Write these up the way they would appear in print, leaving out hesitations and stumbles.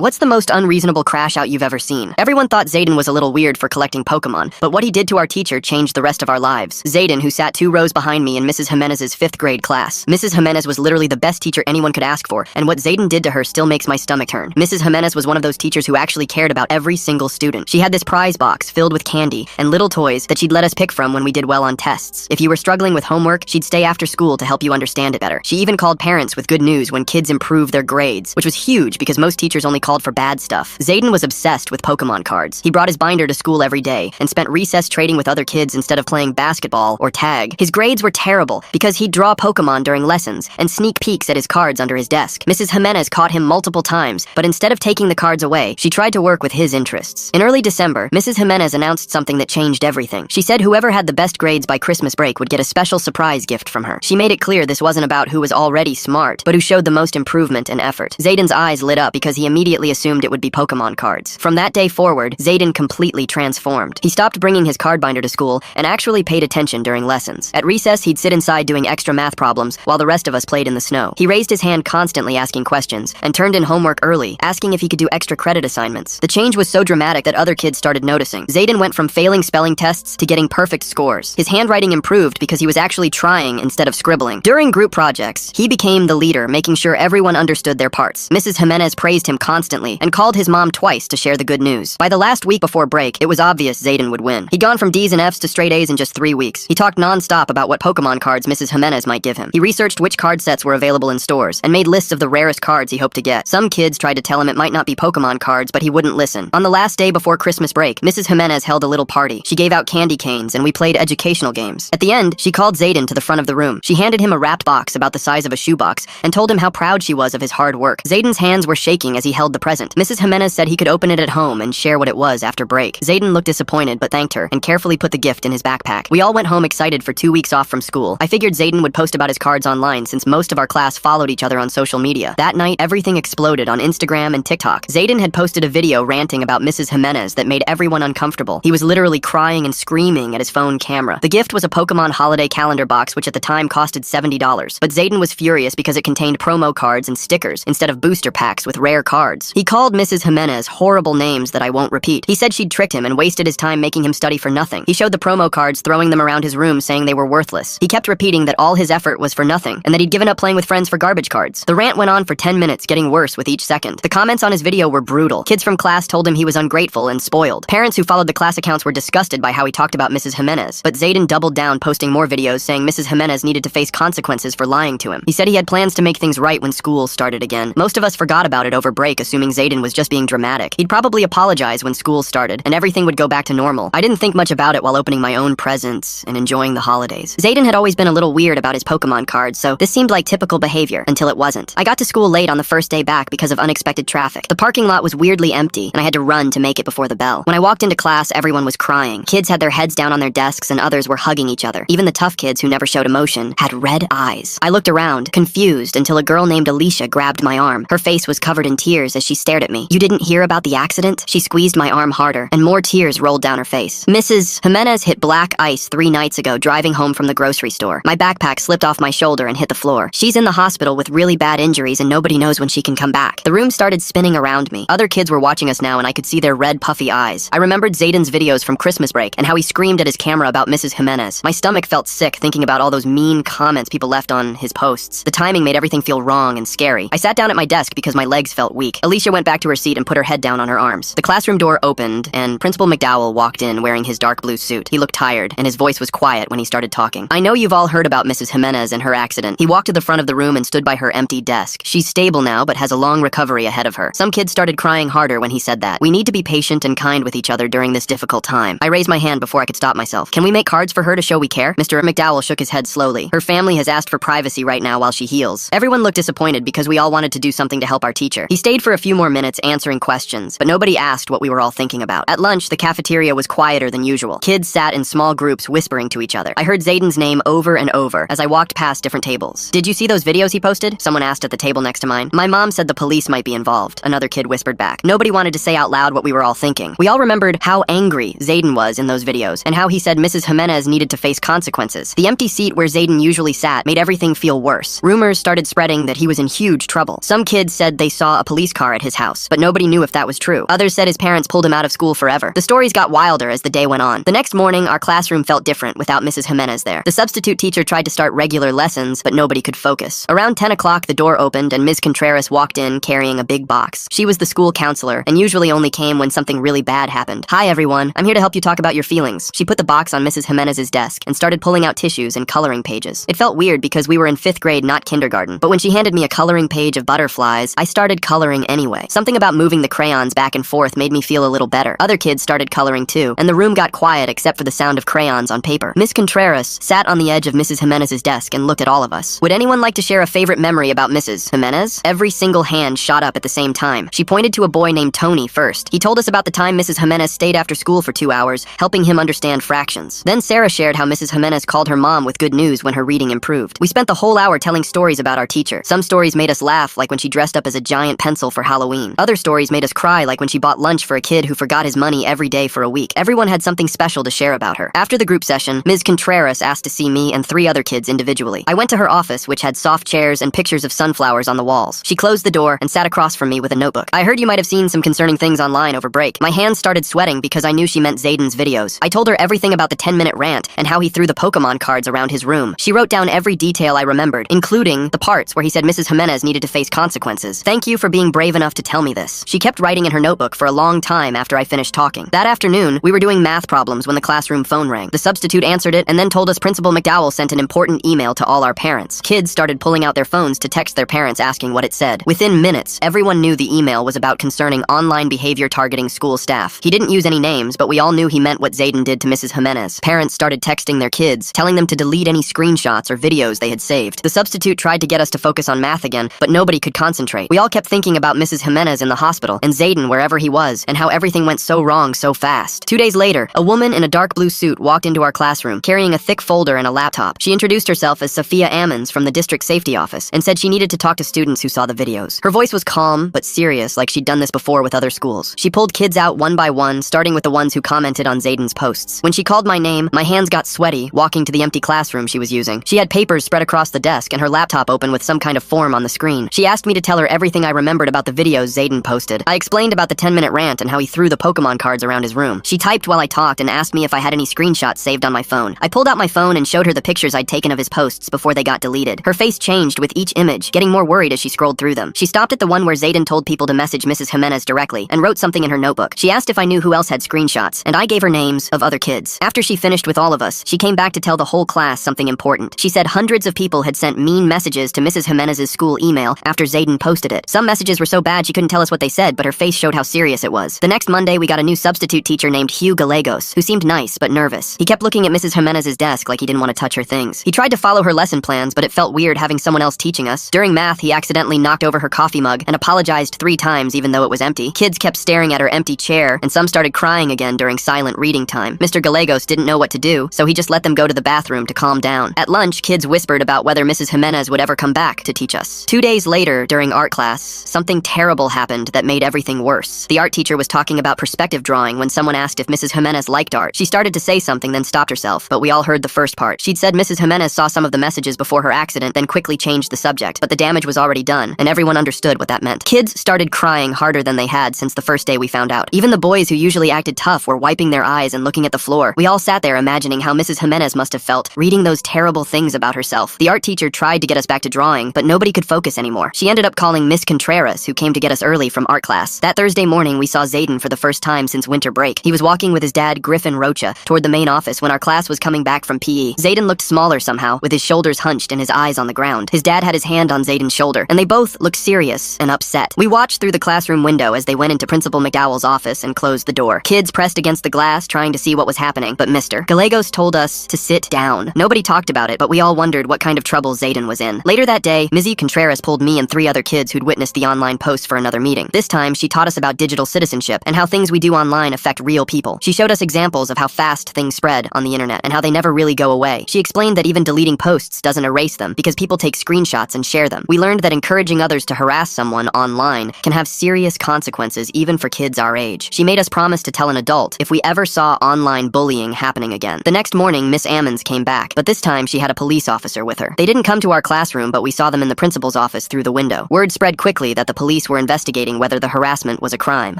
What's the most unreasonable crash out you've ever seen? Everyone thought Zayden was a little weird for collecting Pokémon, but what he did to our teacher changed the rest of our lives. Zayden, who sat 2 rows behind me in Mrs. Jimenez's 5th grade class. Mrs. Jimenez was literally the best teacher anyone could ask for, and what Zayden did to her still makes my stomach turn. Mrs. Jimenez was one of those teachers who actually cared about every single student. She had this prize box filled with candy and little toys that she'd let us pick from when we did well on tests. If you were struggling with homework, she'd stay after school to help you understand it better. She even called parents with good news when kids improved their grades, which was huge because most teachers only called for bad stuff. Zayden was obsessed with Pokémon cards. He brought his binder to school every day and spent recess trading with other kids instead of playing basketball or tag. His grades were terrible because he'd draw Pokémon during lessons and sneak peeks at his cards under his desk. Mrs. Jimenez caught him multiple times, but instead of taking the cards away, she tried to work with his interests. In early December, Mrs. Jimenez announced something that changed everything. She said whoever had the best grades by Christmas break would get a special surprise gift from her. She made it clear this wasn't about who was already smart, but who showed the most improvement and effort. Zayden's eyes lit up because he immediately assumed it would be Pokémon cards. From that day forward, Zayden completely transformed. He stopped bringing his card binder to school and actually paid attention during lessons. At recess, he'd sit inside doing extra math problems while the rest of us played in the snow. He raised his hand constantly asking questions and turned in homework early, asking if he could do extra credit assignments. The change was so dramatic that other kids started noticing. Zayden went from failing spelling tests to getting perfect scores. His handwriting improved because he was actually trying instead of scribbling. During group projects, he became the leader, making sure everyone understood their parts. Mrs. Jimenez praised him constantly and called his mom twice to share the good news. By the last week before break, it was obvious Zayden would win. He'd gone from D's and F's to straight A's in just 3 weeks. He talked non-stop about what Pokémon cards Mrs. Jimenez might give him. He researched which card sets were available in stores and made lists of the rarest cards he hoped to get. Some kids tried to tell him it might not be Pokémon cards, but he wouldn't listen. On the last day before Christmas break, Mrs. Jimenez held a little party. She gave out candy canes and we played educational games. At the end, she called Zayden to the front of the room. She handed him a wrapped box about the size of a shoebox and told him how proud she was of his hard work. Zayden's hands were shaking as he held the present. Mrs. Jimenez said he could open it at home and share what it was after break. Zayden looked disappointed but thanked her and carefully put the gift in his backpack. We all went home excited for 2 weeks off from school. I figured Zayden would post about his cards online since most of our class followed each other on social media. That night, everything exploded on Instagram and TikTok. Zayden had posted a video ranting about Mrs. Jimenez that made everyone uncomfortable. He was literally crying and screaming at his phone camera. The gift was a Pokémon holiday calendar box, which at the time costed $70. But Zayden was furious because it contained promo cards and stickers instead of booster packs with rare cards. He called Mrs. Jimenez horrible names that I won't repeat. He said she'd tricked him and wasted his time making him study for nothing. He showed the promo cards, throwing them around his room saying they were worthless. He kept repeating that all his effort was for nothing and that he'd given up playing with friends for garbage cards. The rant went on for 10 minutes, getting worse with each second. The comments on his video were brutal. Kids from class told him he was ungrateful and spoiled. Parents who followed the class accounts were disgusted by how he talked about Mrs. Jimenez. But Zayden doubled down, posting more videos saying Mrs. Jimenez needed to face consequences for lying to him. He said he had plans to make things right when school started again. Most of us forgot about it over break, assuming Zayden was just being dramatic. He'd probably apologize when school started, and everything would go back to normal. I didn't think much about it while opening my own presents and enjoying the holidays. Zayden had always been a little weird about his Pokémon cards, so this seemed like typical behavior until it wasn't. I got to school late on the first day back because of unexpected traffic. The parking lot was weirdly empty, and I had to run to make it before the bell. When I walked into class, everyone was crying. Kids had their heads down on their desks, and others were hugging each other. Even the tough kids who never showed emotion had red eyes. I looked around, confused, until a girl named Alicia grabbed my arm. Her face was covered in tears as she stared at me. "You didn't hear about the accident?" She squeezed my arm harder, and more tears rolled down her face. "Mrs. Jimenez hit black ice 3 nights ago driving home from the grocery store. My backpack slipped off my shoulder and hit the floor. She's in the hospital with really bad injuries and nobody knows when she can come back." The room started spinning around me. Other kids were watching us now and I could see their red puffy eyes. I remembered Zayden's videos from Christmas break and how he screamed at his camera about Mrs. Jimenez. My stomach felt sick thinking about all those mean comments people left on his posts. The timing made everything feel wrong and scary. I sat down at my desk because my legs felt weak. Alicia went back to her seat and put her head down on her arms. The classroom door opened and Principal McDowell walked in wearing his dark blue suit. He looked tired and his voice was quiet when he started talking. "I know you've all heard about Mrs. Jimenez and her accident." He walked to the front of the room and stood by her empty desk. "She's stable now but has a long recovery ahead of her." Some kids started crying harder when he said that. "We need to be patient and kind with each other during this difficult time." I raised my hand before I could stop myself. "Can we make cards for her to show we care?" Mr. McDowell shook his head slowly. "Her family has asked for privacy right now while she heals." Everyone looked disappointed because we all wanted to do something to help our teacher. He stayed for a few more minutes answering questions, but nobody asked what we were all thinking about. At lunch, the cafeteria was quieter than usual. Kids sat in small groups whispering to each other. I heard Zayden's name over and over as I walked past different tables. "Did you see those videos he posted?" Someone asked at the table next to mine. "My mom said the police might be involved," another kid whispered back. Nobody wanted to say out loud what we were all thinking. We all remembered how angry Zayden was in those videos and how he said Mrs. Jimenez needed to face consequences. The empty seat where Zayden usually sat made everything feel worse. Rumors started spreading that he was in huge trouble. Some kids said they saw a police car car at his house, but nobody knew if that was true. Others said his parents pulled him out of school forever. The stories got wilder as the day went on. The next morning, our classroom felt different without Mrs. Jimenez there. The substitute teacher tried to start regular lessons, but nobody could focus. Around 10 o'clock, the door opened and Ms. Contreras walked in carrying a big box. She was the school counselor and usually only came when something really bad happened. "Hi everyone, I'm here to help you talk about your feelings." She put the box on Mrs. Jimenez's desk and started pulling out tissues and coloring pages. It felt weird because we were in 5th grade, not kindergarten. But when she handed me a coloring page of butterflies, I started coloring anyway. Something about moving the crayons back and forth made me feel a little better. Other kids started coloring too, and the room got quiet except for the sound of crayons on paper. Miss Contreras sat on the edge of Mrs. Jimenez's desk and looked at all of us. "Would anyone like to share a favorite memory about Mrs. Jimenez?" Every single hand shot up at the same time. She pointed to a boy named Tony first. He told us about the time Mrs. Jimenez stayed after school for 2 hours, helping him understand fractions. Then Sarah shared how Mrs. Jimenez called her mom with good news when her reading improved. We spent the whole hour telling stories about our teacher. Some stories made us laugh, like when she dressed up as a giant pencil for Halloween. Other stories made us cry, like when she bought lunch for a kid who forgot his money every day for a week. Everyone had something special to share about her. After the group session, Ms. Contreras asked to see me and 3 other kids individually. I went to her office, which had soft chairs and pictures of sunflowers on the walls. She closed the door and sat across from me with a notebook. "I heard you might have seen some concerning things online over break." My hands started sweating because I knew she meant Zayden's videos. I told her everything about the 10-minute rant and how he threw the Pokémon cards around his room. She wrote down every detail I remembered, including the parts where he said Mrs. Jimenez needed to face consequences. "Thank you for being brave enough to tell me this." She kept writing in her notebook for a long time after I finished talking. That afternoon, we were doing math problems when the classroom phone rang. The substitute answered it and then told us Principal McDowell sent an important email to all our parents. Kids started pulling out their phones to text their parents asking what it said. Within minutes, everyone knew the email was about concerning online behavior targeting school staff. He didn't use any names, but we all knew he meant what Zayden did to Mrs. Jimenez. Parents started texting their kids, telling them to delete any screenshots or videos they had saved. The substitute tried to get us to focus on math again, but nobody could concentrate. We all kept thinking about Mrs. Jimenez in the hospital, and Zayden wherever he was, and how everything went so wrong so fast. 2 days later, a woman in a dark blue suit walked into our classroom, carrying a thick folder and a laptop. She introduced herself as Sophia Ammons from the district safety office, and said she needed to talk to students who saw the videos. Her voice was calm, but serious, like she'd done this before with other schools. She pulled kids out one by one, starting with the ones who commented on Zayden's posts. When she called my name, my hands got sweaty, walking to the empty classroom she was using. She had papers spread across the desk and her laptop open with some kind of form on the screen. She asked me to tell her everything I remembered about the videos Zayden posted. I explained about the 10-minute rant and how he threw the Pokémon cards around his room. She typed while I talked and asked me if I had any screenshots saved on my phone. I pulled out my phone and showed her the pictures I'd taken of his posts before they got deleted. Her face changed with each image, getting more worried as she scrolled through them. She stopped at the one where Zayden told people to message Mrs. Jimenez directly and wrote something in her notebook. She asked if I knew who else had screenshots, and I gave her names of other kids. After she finished with all of us, she came back to tell the whole class something important. She said hundreds of people had sent mean messages to Mrs. Jimenez's school email after Zayden posted it. Some messages were so bad she couldn't tell us what they said, but her face showed how serious it was. The next Monday, we got a new substitute teacher named Hugh Gallegos, who seemed nice but nervous. He kept looking at Mrs. Jimenez's desk like he didn't want to touch her things. He tried to follow her lesson plans, but it felt weird having someone else teaching us. During math, he accidentally knocked over her coffee mug and apologized 3 times even though it was empty. Kids kept staring at her empty chair, and some started crying again during silent reading time. Mr. Gallegos didn't know what to do, so he just let them go to the bathroom to calm down. At lunch, kids whispered about whether Mrs. Jimenez would ever come back to teach us. 2 days later, during art class, something terrible happened that made everything worse. The art teacher was talking about perspective drawing when someone asked if Mrs. Jimenez liked art. She started to say something, then stopped herself, but we all heard the first part. She'd said Mrs. Jimenez saw some of the messages before her accident, then quickly changed the subject, but the damage was already done, and everyone understood what that meant. Kids started crying harder than they had since the first day we found out. Even the boys who usually acted tough were wiping their eyes and looking at the floor. We all sat there imagining how Mrs. Jimenez must have felt, reading those terrible things about herself. The art teacher tried to get us back to drawing, but nobody could focus anymore. She ended up calling Miss Contreras, who came to get us early from art class. That Thursday morning, we saw Zayden for the first time since winter break. He was walking with his dad, Griffin Rocha, toward the main office when our class was coming back from PE. Zayden looked smaller somehow, with his shoulders hunched and his eyes on the ground. His dad had his hand on Zayden's shoulder, and they both looked serious and upset. We watched through the classroom window as they went into Principal McDowell's office and closed the door. Kids pressed against the glass, trying to see what was happening, but Mr. Gallegos told us to sit down. Nobody talked about it, but we all wondered what kind of trouble Zayden was in. Later that day, Mrs. Contreras pulled me and 3 other kids who'd witnessed the online post for another meeting. This time, she taught us about digital citizenship and how things we do online affect real people. She showed us examples of how fast things spread on the internet and how they never really go away. She explained that even deleting posts doesn't erase them because people take screenshots and share them. We learned that encouraging others to harass someone online can have serious consequences even for kids our age. She made us promise to tell an adult if we ever saw online bullying happening again. The next morning, Miss Ammons came back, but this time she had a police officer with her. They didn't come to our classroom, but we saw them in the principal's office through the window. Word spread quickly that the police police were investigating whether the harassment was a crime.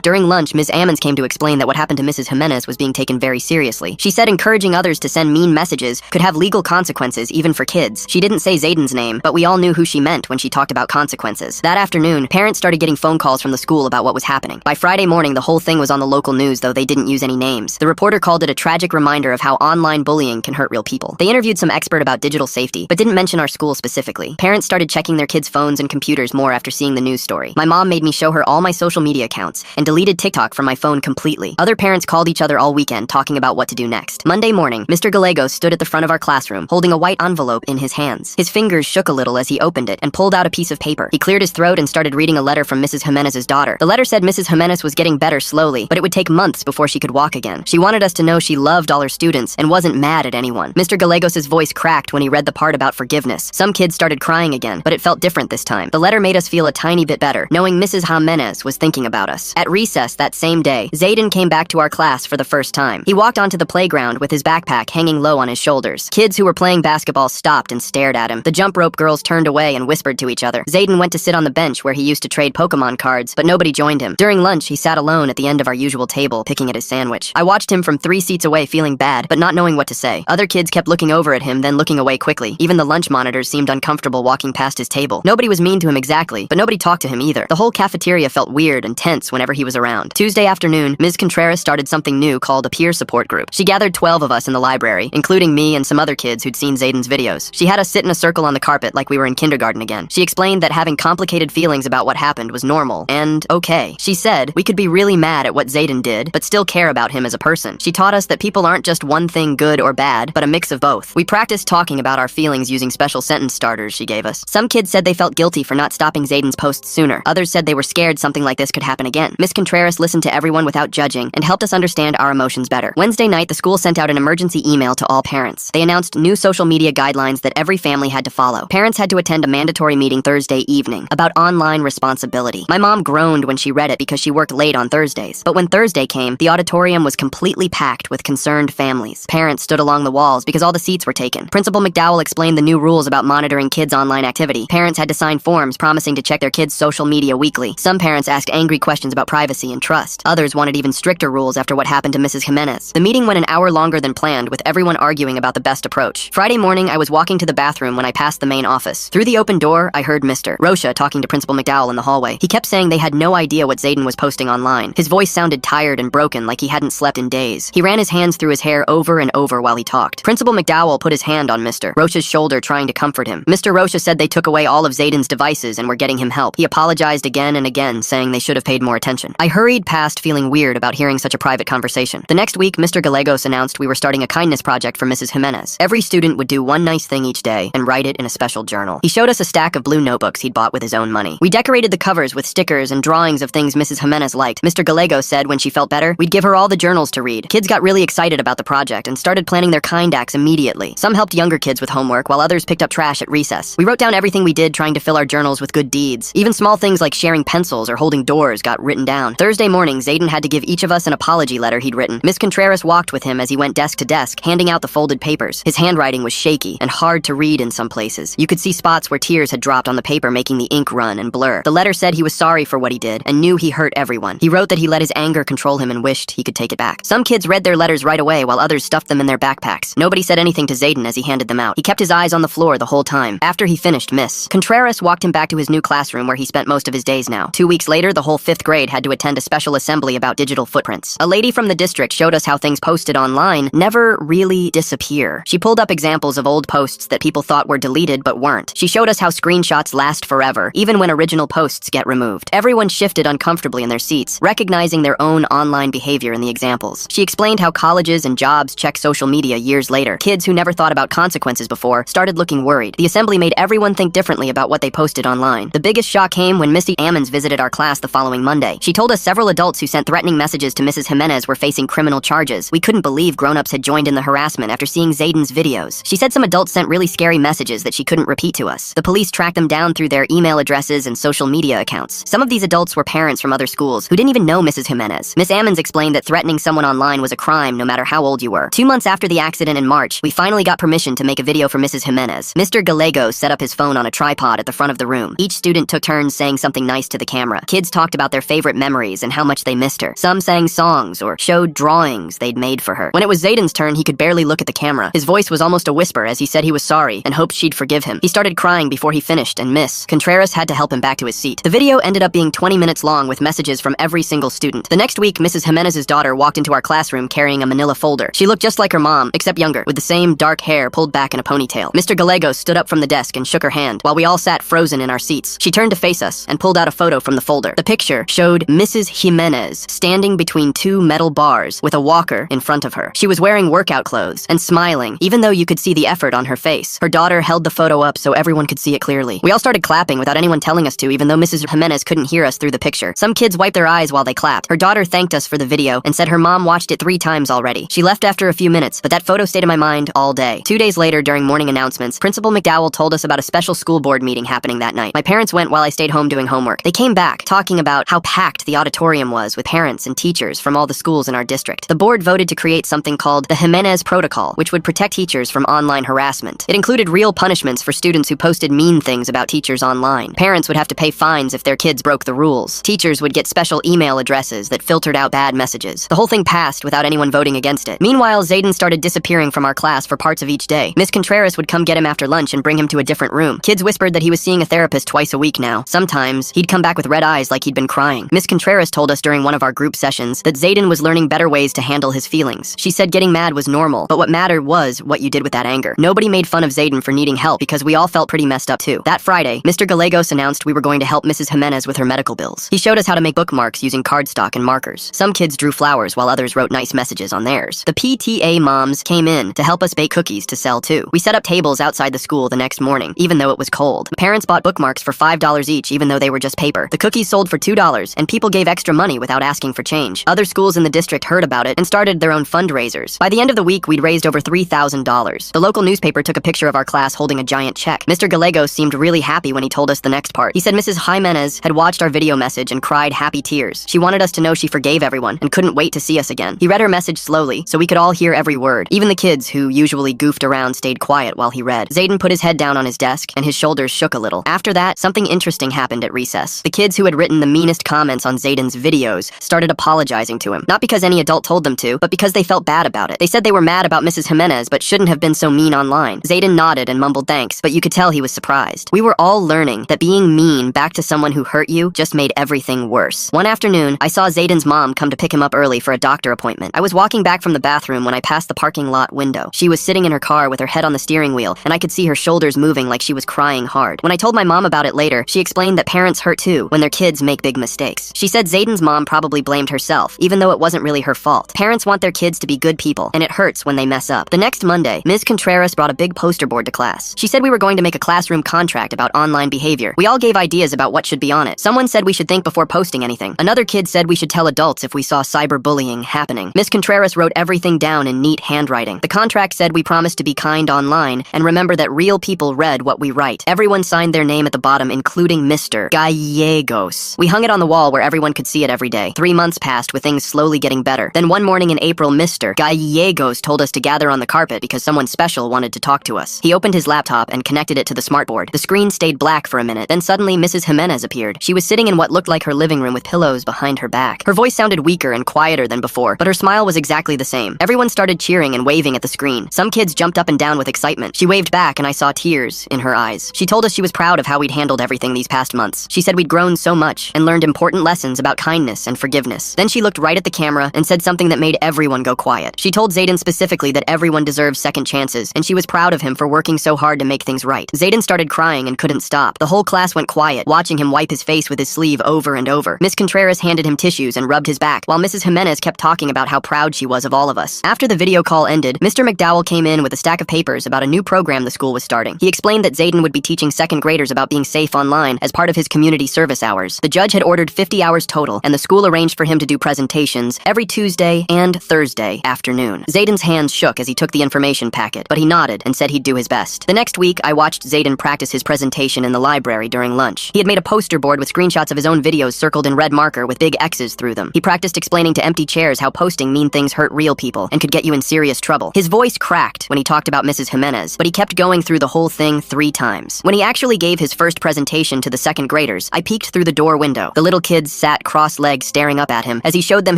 During lunch, Ms. Ammons came to explain that what happened to Mrs. Jimenez was being taken very seriously. She said encouraging others to send mean messages could have legal consequences even for kids. She didn't say Zayden's name, but we all knew who she meant when she talked about consequences. That afternoon, parents started getting phone calls from the school about what was happening. By Friday morning, the whole thing was on the local news, though they didn't use any names. The reporter called it a tragic reminder of how online bullying can hurt real people. They interviewed some expert about digital safety, but didn't mention our school specifically. Parents started checking their kids' phones and computers more after seeing the news story. My mom made me show her all my social media accounts and deleted TikTok from my phone completely. Other parents called each other all weekend talking about what to do next. Monday morning, Mr. Gallegos stood at the front of our classroom, holding a white envelope in his hands. His fingers shook a little as he opened it and pulled out a piece of paper. He cleared his throat and started reading a letter from Mrs. Jimenez's daughter. The letter said Mrs. Jimenez was getting better slowly, but it would take months before she could walk again. She wanted us to know she loved all her students and wasn't mad at anyone. Mr. Gallegos' voice cracked when he read the part about forgiveness. Some kids started crying again, but it felt different this time. The letter made us feel a tiny bit better, knowing Mrs. Jimenez was thinking about us. At recess that same day, Zayden came back to our class for the first time. He walked onto the playground with his backpack hanging low on his shoulders. Kids who were playing basketball stopped and stared at him. The jump rope girls turned away and whispered to each other. Zayden went to sit on the bench where he used to trade Pokémon cards, but nobody joined him. During lunch, he sat alone at the end of our usual table, picking at his sandwich. I watched him from 3 seats away, feeling bad, but not knowing what to say. Other kids kept looking over at him, then looking away quickly. Even the lunch monitors seemed uncomfortable walking past his table. Nobody was mean to him exactly, but nobody talked to him either. The whole cafeteria felt weird and tense whenever he was around. Tuesday afternoon, Ms. Contreras started something new called a peer support group. She gathered 12 of us in the library, including me and some other kids who'd seen Zayden's videos. She had us sit in a circle on the carpet like we were in kindergarten again. She explained that having complicated feelings about what happened was normal and okay. She said we could be really mad at what Zayden did, but still care about him as a person. She taught us that people aren't just one thing good or bad, but a mix of both. We practiced talking about our feelings using special sentence starters she gave us. Some kids said they felt guilty for not stopping Zayden's posts sooner. Others said they were scared something like this could happen again. Miss Contreras listened to everyone without judging and helped us understand our emotions better. Wednesday night, the school sent out an emergency email to all parents. They announced new social media guidelines that every family had to follow. Parents had to attend a mandatory meeting Thursday evening about online responsibility. My mom groaned when she read it because she worked late on Thursdays. But when Thursday came, the auditorium was completely packed with concerned families. Parents stood along the walls because all the seats were taken. Principal McDowell explained the new rules about monitoring kids' online activity. Parents had to sign forms promising to check their kids' social media weekly. Some parents asked angry questions about privacy and trust. Others wanted even stricter rules after what happened to Mrs. Jimenez. The meeting went an hour longer than planned, with everyone arguing about the best approach. Friday morning, I was walking to the bathroom when I passed the main office. Through the open door, I heard Mr. Rocha talking to Principal McDowell in the hallway. He kept saying they had no idea what Zayden was posting online. His voice sounded tired and broken, like he hadn't slept in days. He ran his hands through his hair over and over while he talked. Principal McDowell put his hand on Mr. Rocha's shoulder, trying to comfort him. Mr. Rocha said they took away all of Zayden's devices and were getting him help. He apologized again and again, saying they should have paid more attention. I hurried past, feeling weird about hearing such a private conversation. The next week, Mr. Gallegos announced we were starting a kindness project for Mrs. Jimenez. Every student would do one nice thing each day and write it in a special journal. He showed us a stack of blue notebooks he'd bought with his own money. We decorated the covers with stickers and drawings of things Mrs. Jimenez liked. Mr. Gallegos said when she felt better, we'd give her all the journals to read. Kids got really excited about the project and started planning their kind acts immediately. Some helped younger kids with homework, while others picked up trash at recess. We wrote down everything we did, trying to fill our journals with good deeds. Even small things like sharing pencils or holding doors got written down. Thursday morning, Zayden had to give each of us an apology letter he'd written. Miss Contreras walked with him as he went desk to desk, handing out the folded papers. His handwriting was shaky and hard to read in some places. You could see spots where tears had dropped on the paper, making the ink run and blur. The letter said he was sorry for what he did and knew he hurt everyone. He wrote that he let his anger control him and wished he could take it back. Some kids read their letters right away, while others stuffed them in their backpacks. Nobody said anything to Zayden as he handed them out. He kept his eyes on the floor the whole time. After he finished, Miss Contreras walked him back to his new classroom where he spent most of his days now. 2 weeks later, the whole 5th grade had to attend a special assembly about digital footprints. A lady from the district showed us how things posted online never really disappear. She pulled up examples of old posts that people thought were deleted but weren't. She showed us how screenshots last forever, even when original posts get removed. Everyone shifted uncomfortably in their seats, recognizing their own online behavior in the examples. She explained how colleges and jobs check social media years later. Kids who never thought about consequences before started looking worried. The assembly made everyone think differently about what they posted online. The biggest shock came when Missy Ammons visited our class the following Monday. She told us several adults who sent threatening messages to Mrs. Jimenez were facing criminal charges. We couldn't believe grown-ups had joined in the harassment after seeing Zayden's videos. She said some adults sent really scary messages that she couldn't repeat to us. The police tracked them down through their email addresses and social media accounts. Some of these adults were parents from other schools who didn't even know Mrs. Jimenez. Miss Ammons explained that threatening someone online was a crime no matter how old you were. 2 months after the accident in March, we finally got permission to make a video for Mrs. Jimenez. Mr. Gallegos set up his phone on a tripod at the front of the room. Each student took turns saying something nice to the camera. Kids talked about their favorite memories and how much they missed her. Some sang songs or showed drawings they'd made for her. When it was Zayden's turn, he could barely look at the camera. His voice was almost a whisper as he said he was sorry and hoped she'd forgive him. He started crying before he finished, and Miss Contreras had to help him back to his seat. The video ended up being 20 minutes long with messages from every single student. The next week, Mrs. Jimenez's daughter walked into our classroom carrying a manila folder. She looked just like her mom, except younger, with the same dark hair pulled back in a ponytail. Mr. Gallegos stood up from the desk and shook her hand, while we all sat frozen in our seats. She turned to face us and pulled out a photo from the folder. The picture showed Mrs. Jimenez standing between two metal bars with a walker in front of her. She was wearing workout clothes and smiling, even though you could see the effort on her face. Her daughter held the photo up so everyone could see it clearly. We all started clapping without anyone telling us to, even though Mrs. Jimenez couldn't hear us through the picture. Some kids wiped their eyes while they clapped. Her daughter thanked us for the video and said her mom watched it 3 times already. She left after a few minutes, but that photo stayed in my mind all day. 2 days later, during morning announcements, Principal McDowell told us about a special school board meeting happening that night. My parents went while I stayed home doing homework. They came back, talking about how packed the auditorium was with parents and teachers from all the schools in our district. The board voted to create something called the Jimenez Protocol, which would protect teachers from online harassment. It included real punishments for students who posted mean things about teachers online. Parents would have to pay fines if their kids broke the rules. Teachers would get special email addresses that filtered out bad messages. The whole thing passed without anyone voting against it. Meanwhile, Zayden started disappearing from our class for parts of each day. Miss Contreras would come get him after lunch and bring him to a different room. Kids whispered that he was seeing a therapist twice a week now. Sometimes, he'd come back with red eyes like he'd been crying. Miss Contreras told us during one of our group sessions that Zayden was learning better ways to handle his feelings. She said getting mad was normal, but what mattered was what you did with that anger. Nobody made fun of Zayden for needing help because we all felt pretty messed up too. That Friday, Mr. Gallegos announced we were going to help Mrs. Jimenez with her medical bills. He showed us how to make bookmarks using cardstock and markers. Some kids drew flowers while others wrote nice messages on theirs. The PTA moms came in to help us bake cookies to sell too. We set up tables outside the school the next morning, even though it was cold. Parents bought bookmarks for $5 each, even though they were just paper. The cookies sold for $2, and people gave extra money without asking for change. Other schools in the district heard about it and started their own fundraisers. By the end of the week, we'd raised over $3,000. The local newspaper took a picture of our class holding a giant check. Mr. Gallegos seemed really happy when he told us the next part. He said Mrs. Jimenez had watched our video message and cried happy tears. She wanted us to know she forgave everyone and couldn't wait to see us again. He read her message slowly, so we could all hear every word. Even the kids, who usually goofed around, stayed quiet while he read. Zayden put his head down on his desk, and his shoulders shook a little. After that, something interesting happened at recess. The kids who had written the meanest comments on Zayden's videos started apologizing to him. Not because any adult told them to, but because they felt bad about it. They said they were mad about Mrs. Jimenez, but shouldn't have been so mean online. Zayden nodded and mumbled thanks, but you could tell he was surprised. We were all learning that being mean back to someone who hurt you just made everything worse. One afternoon, I saw Zayden's mom come to pick him up early for a doctor appointment. I was walking back from the bathroom when I passed the parking lot window. She was sitting in her car with her head on the steering wheel, and I could see her shoulders moving like she was crying hard. When I told my mom about it later, she explained that parents hurt too when their kids make big mistakes. She said Zayden's mom probably blamed herself, even though it wasn't really her fault. Parents want their kids to be good people, and it hurts when they mess up. The next Monday, Ms. Contreras brought a big poster board to class. She said we were going to make a classroom contract about online behavior. We all gave ideas about what should be on it. Someone said we should think before posting anything. Another kid said we should tell adults if we saw cyberbullying happening. Ms. Contreras wrote everything down in neat handwriting. The contract said we promised to be kind online and remember that real people read what we write. Everyone signed their name at the bottom, including Mr. Gallegos. We hung it on the wall where everyone could see it every day. 3 months passed with things slowly getting better. Then one morning in April, Mr. Gallegos told us to gather on the carpet because someone special wanted to talk to us. He opened his laptop and connected it to the smartboard. The screen stayed black for a minute. Then suddenly Mrs. Jimenez appeared. She was sitting in what looked like her living room with pillows behind her back. Her voice sounded weaker and quieter than before, but her smile was exactly the same. Everyone started cheering and waving at the screen. Some kids jumped up and down with excitement. She waved back and I saw tears in her eyes. She told us she was proud of how we'd handled everything these past months. She said we'd grown so much and learned important lessons about kindness and forgiveness. Then she looked right at the camera and said something that made everyone go quiet. She told Zayden specifically that everyone deserves second chances, and she was proud of him for working so hard to make things right. Zayden started crying and couldn't stop. The whole class went quiet, watching him wipe his face with his sleeve over and over. Miss Contreras handed him tissues and rubbed his back, while Mrs. Jimenez kept talking about how proud she was of all of us. After the video call ended, Mr. McDowell came in with a stack of papers about a new program the school was starting. He explained that Zayden would be teaching second graders about being safe online as part of his community service hours. The judge had ordered 50 hours total, and the school arranged for him to do presentations every Tuesday and Thursday afternoon. Zayden's hands shook as he took the information packet, but he nodded and said he'd do his best. The next week, I watched Zayden practice his presentation in the library during lunch. He had made a poster board with screenshots of his own videos circled in red marker with big X's through them. He practiced explaining to empty chairs how posting mean things hurt real people and could get you in serious trouble. His voice cracked when he talked about Mrs. Jimenez, but he kept going through the whole thing 3 times. When he actually gave his first presentation to the second graders. I peeked through the door window. The little kids sat cross-legged staring up at him as he showed them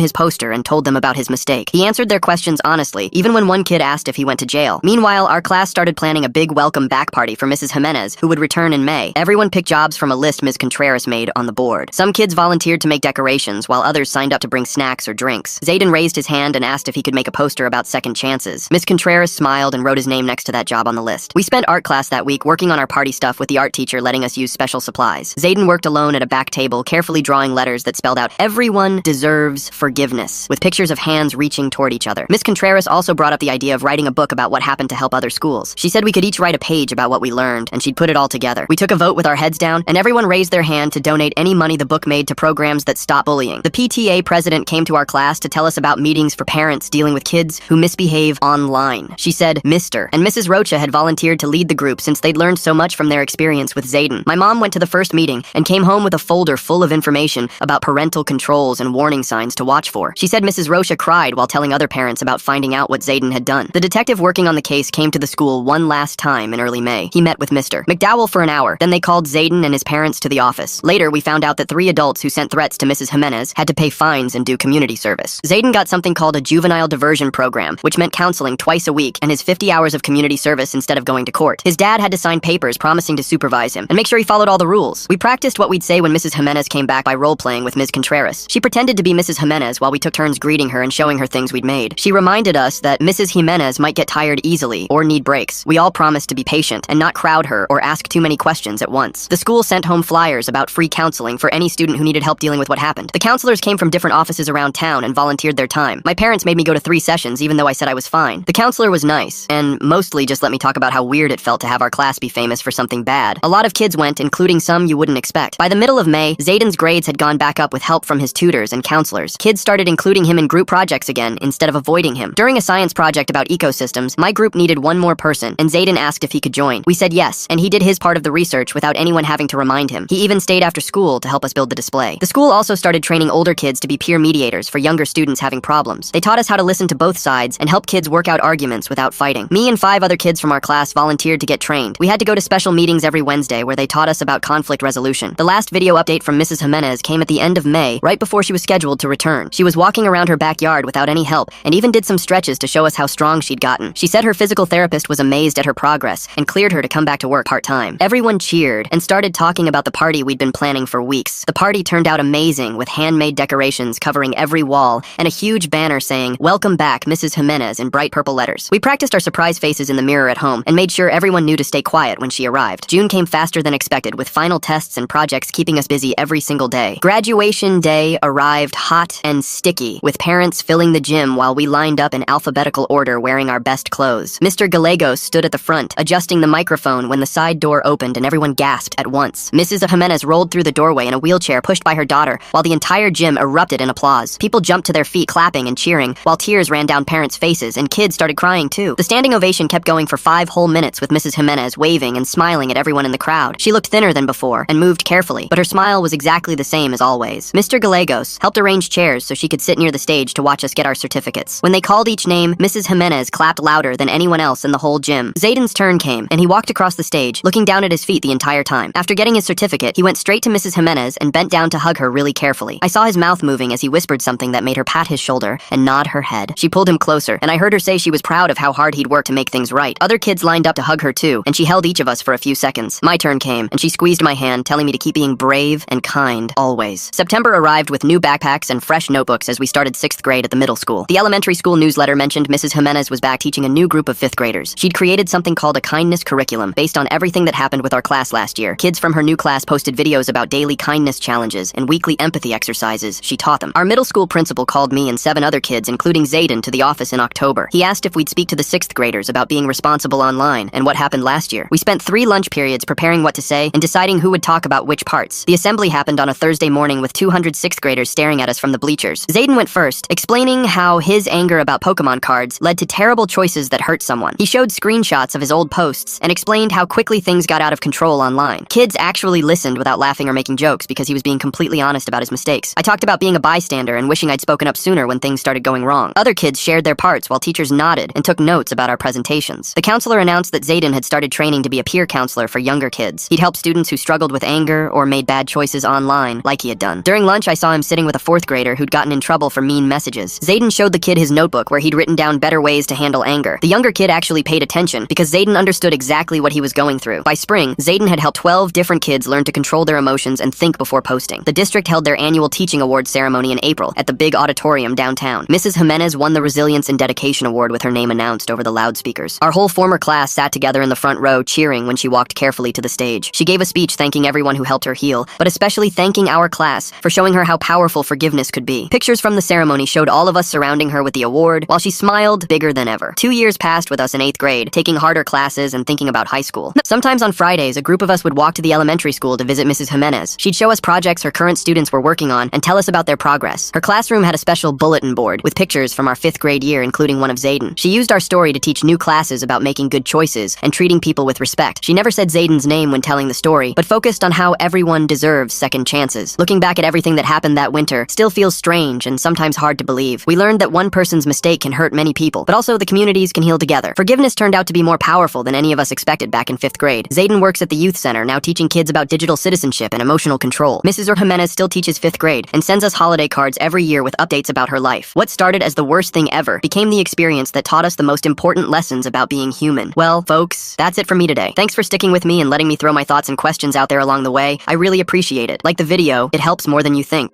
his poster and told them about his mistake. He answered their questions honestly, even when one kid asked if he went to jail. Meanwhile, our class started planning a big welcome back party for Mrs. Jimenez, who would return in May. Everyone picked jobs from a list Ms. Contreras made on the board. Some kids volunteered to make decorations, while others signed up to bring snacks or drinks. Zayden raised his hand and asked if he could make a poster about second chances. Ms. Contreras smiled and wrote his name next to that job on the list. We spent art class that week working on our party stuff with the art teacher letting us use special supplies. Zayden worked alone at a back table, carefully drawing letters that spelled out, "Everyone deserves forgiveness," with pictures of hands reaching toward each other. Ms. Contreras also brought up the idea of writing a book about what happened to help other schools. She said we could each write a page about what we learned, and she'd put it all together. We took a vote with our heads down, and everyone raised their hand to donate any money the book made to programs that stop bullying. The PTA president came to our class to tell us about meetings for parents dealing with kids who misbehave online. She said, "Mr." and Mrs. Rocha had volunteered to lead the group since they'd learned so much from their experience with Zayden. My mom went to the first meeting and came home with a folder full of information about parental controls and warning signs to watch for. She said Mrs. Rocha cried while telling other parents about finding out what Zayden had done. The detective working on the case came to the school one last time in early May. He met with Mr. McDowell for an hour. Then they called Zayden and his parents to the office. Later, we found out that 3 adults who sent threats to Mrs. Jimenez had to pay fines and do community service. Zayden got something called a juvenile diversion program, which meant counseling twice a week and his 50 hours of community service instead of going to court. His dad had to sign papers promising to supervise him and make sure he followed all the rules. We practiced what we'd say when Mrs. Jimenez came back by role-playing with Ms. Contreras. She pretended to be Mrs. Jimenez while we took turns greeting her and showing her things we'd made. She reminded us that Mrs. Jimenez might get tired easily or need breaks. We all promised to be patient and not crowd her or ask too many questions at once. The school sent home flyers about free counseling for any student who needed help dealing with what happened. The counselors came from different offices around town and volunteered their time. My parents made me go to 3 sessions even though I said I was fine. The counselor was nice and mostly just let me talk about how weird it felt to have our class be famous for something bad. A lot of kids went, including some you wouldn't expect. By the middle of May, Zayden's grades had gone back up with help from his tutors and counselors. Kids started including him in group projects again instead of avoiding him. During a science project about ecosystems, my group needed one more person, and Zayden asked if he could join. We said yes, and he did his part of the research without anyone having to remind him. He even stayed after school to help us build the display. The school also started training older kids to be peer mediators for younger students having problems. They taught us how to listen to both sides and help kids work out arguments without fighting. Me and 5 other kids from our class volunteered to get trained. We had to go to special meetings every Wednesday where they taught us about conflict resolution. The last video update from Mrs. Jimenez came at the end of May, right before she was scheduled to return. She was walking around her backyard without any help and even did some stretches to show us how strong she'd gotten. She said her physical therapist was amazed at her progress and cleared her to come back to work part-time. Everyone cheered and started talking about the party we'd been planning for weeks. The party turned out amazing with handmade decorations covering every wall and a huge banner saying, "Welcome back, Mrs. Jimenez," in bright purple letters. We practiced our surprise faces in the mirror at home and made sure everyone knew to stay quiet when she arrived. June came faster than expected with final tests and projects keeping us busy every single day. Graduation day arrived hot and sticky, with parents filling the gym while we lined up in alphabetical order wearing our best clothes. Mr. Gallegos stood at the front, adjusting the microphone when the side door opened and everyone gasped at once. Mrs. Jimenez rolled through the doorway in a wheelchair pushed by her daughter, while the entire gym erupted in applause. People jumped to their feet clapping and cheering, while tears ran down parents' faces and kids started crying too. The standing ovation kept going for 5 whole minutes with Mrs. Jimenez waving and smiling at everyone in the crowd. She looked thinner than before and moved carefully, but her smile was exactly the same as always. Mr. Gallegos helped arrange chairs so she could sit near the stage to watch us get our certificates. When they called each name, Mrs. Jimenez clapped louder than anyone else in the whole gym. Zayden's turn came, and he walked across the stage, looking down at his feet the entire time. After getting his certificate, he went straight to Mrs. Jimenez and bent down to hug her really carefully. I saw his mouth moving as he whispered something that made her pat his shoulder and nod her head. She pulled him closer, and I heard her say she was proud of how hard he'd worked to make things right. Other kids lined up to hug her too, and she held each of us for a few seconds. My turn came, and she squeezed my hand, telling me to keep being brave and kind, always. September arrived with new backpacks and fresh notebooks as we started 6th grade at the middle school. The elementary school newsletter mentioned Mrs. Jimenez was back teaching a new group of 5th graders. She'd created something called a kindness curriculum based on everything that happened with our class last year. Kids from her new class posted videos about daily kindness challenges and weekly empathy exercises she taught them. Our middle school principal called me and 7 other kids, including Zayden, to the office in October. He asked if we'd speak to the 6th graders about being responsible online and what happened last year. We spent 3 lunch periods preparing what to say and deciding who would talk about which parts. The assembly happened on a Thursday morning with 200 6th graders staring at us from the bleachers. Zayden went first, explaining how his anger about Pokémon cards led to terrible choices that hurt someone. He showed screenshots of his old posts and explained how quickly things got out of control online. Kids actually listened without laughing or making jokes because he was being completely honest about his mistakes. I talked about being a bystander and wishing I'd spoken up sooner when things started going wrong. Other kids shared their parts while teachers nodded and took notes about our presentations. The counselor announced that Zayden had started training to be a peer counselor for younger kids. He'd help students who struggled with with anger or made bad choices online, like he had done. During lunch, I saw him sitting with a fourth grader who'd gotten in trouble for mean messages. Zayden showed the kid his notebook where he'd written down better ways to handle anger. The younger kid actually paid attention because Zayden understood exactly what he was going through. By spring, Zayden had helped 12 different kids learn to control their emotions and think before posting. The district held their annual teaching awards ceremony in April at the big auditorium downtown. Mrs. Jimenez won the Resilience and Dedication Award with her name announced over the loudspeakers. Our whole former class sat together in the front row cheering when she walked carefully to the stage. She gave a speech thanking everyone who helped her heal, but especially thanking our class for showing her how powerful forgiveness could be. Pictures from the ceremony showed all of us surrounding her with the award while she smiled bigger than ever. 2 years passed with us in 8th grade, taking harder classes and thinking about high school. Sometimes on Fridays, a group of us would walk to the elementary school to visit Mrs. Jimenez. She'd show us projects her current students were working on and tell us about their progress. Her classroom had a special bulletin board with pictures from our 5th grade year, including one of Zayden. She used our story to teach new classes about making good choices and treating people with respect. She never said Zayden's name when telling the story, but focused on how everyone deserves second chances. Looking back at everything that happened that winter still feels strange and sometimes hard to believe. We learned that one person's mistake can hurt many people, but also the communities can heal together. Forgiveness turned out to be more powerful than any of us expected back in 5th grade. Zayden works at the youth center, now teaching kids about digital citizenship and emotional control. Mrs. Jimenez still teaches 5th grade and sends us holiday cards every year with updates about her life. What started as the worst thing ever became the experience that taught us the most important lessons about being human. Well, folks, that's it for me today. Thanks for sticking with me and letting me throw my thoughts and questions out there along the way. I really appreciate it. Like the video, it helps more than you think.